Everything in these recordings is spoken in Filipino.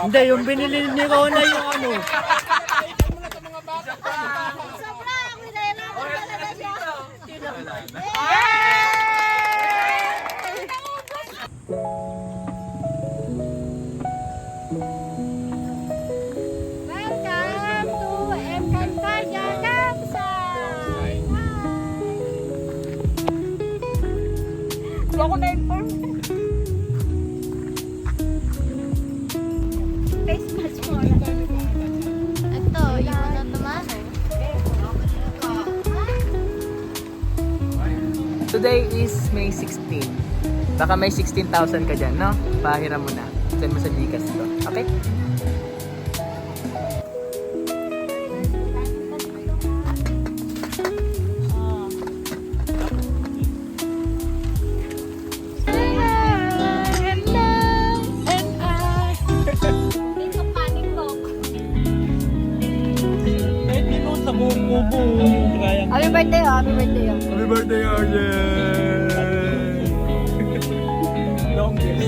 Hindi, yung binili ni Rona yung ano. Sobrang nilailangan talaga siya. Welcome to Encantadia Campsite. Ako na-inform. Face mask mo. Ito, yung ano naman. Today is May 16. Baka may 16,000 ka dyan, no? Pahiram mo na. Send mo sa Gcash to. Okay? Happy birthday, happy birthday. Happy birthday, Arjen! Longest.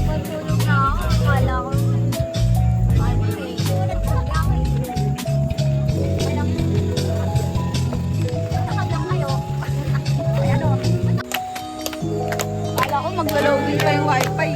Pagtulog na ako, akala ko. Akala ko maglo-loading pa yung wifi.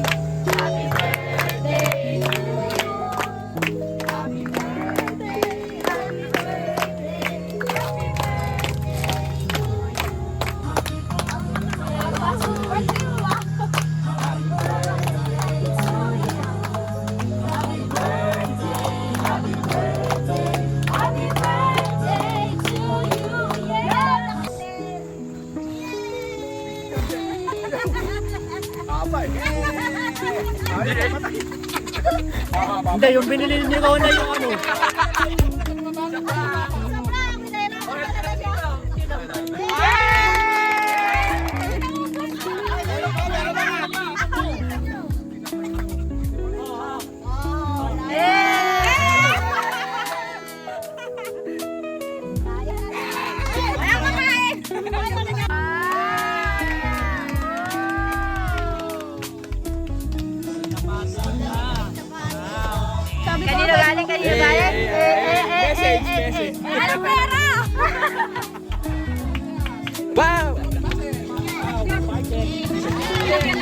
Hindi, yung binili ni Rona yung ano. Kanino galing? Kanino galing? Message. Anong pera? Wow!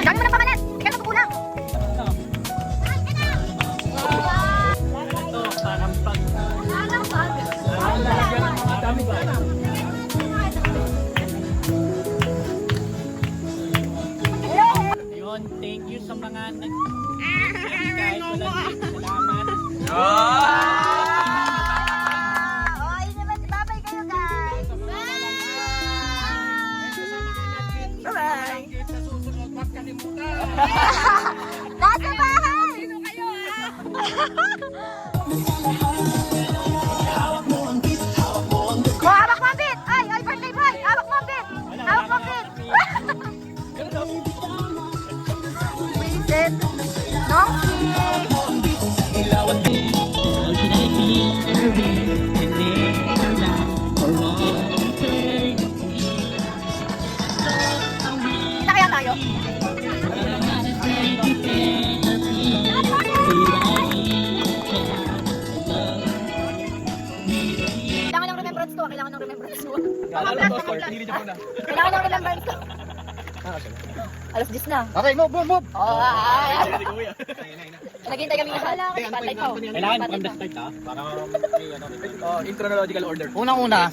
Gawin mo ng pamalit! Hindi ka na kukulang! Ito, parang pag... Anong bag? Dami ba? Yun, thank you sa mga kahit walang salamat. Ay naman, babay kayo guys! Bye! Sa susunod, huwag kalimutan. Nasa bahay! Sino kayo hawak mo ang beat! Ay, birthday boy! Hawak mo ang beat! Vincent! Kita kaya tayo? Kailangan ng remembrance to. Kailangan ng remembrance to. Alas 10 na. Okay, move! Naghintay kami ng spotlight po. Kailangan from the start ha? Para may in chronological order. Unang-una,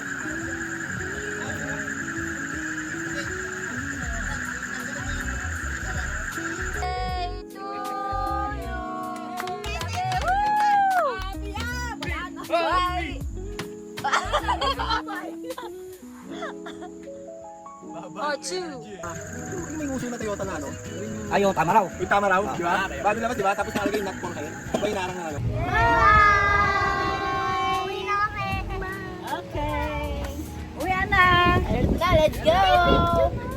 Oh, chew. May nguso na Toyota na, no? Ayaw, tama raw. Yung tama raw, di ba? Bago labas, di ba? Tapos nakalagay yung nut for kayo. Iba yung narang na ano. Uwi na kami. Okay. Uwi na. Let's go.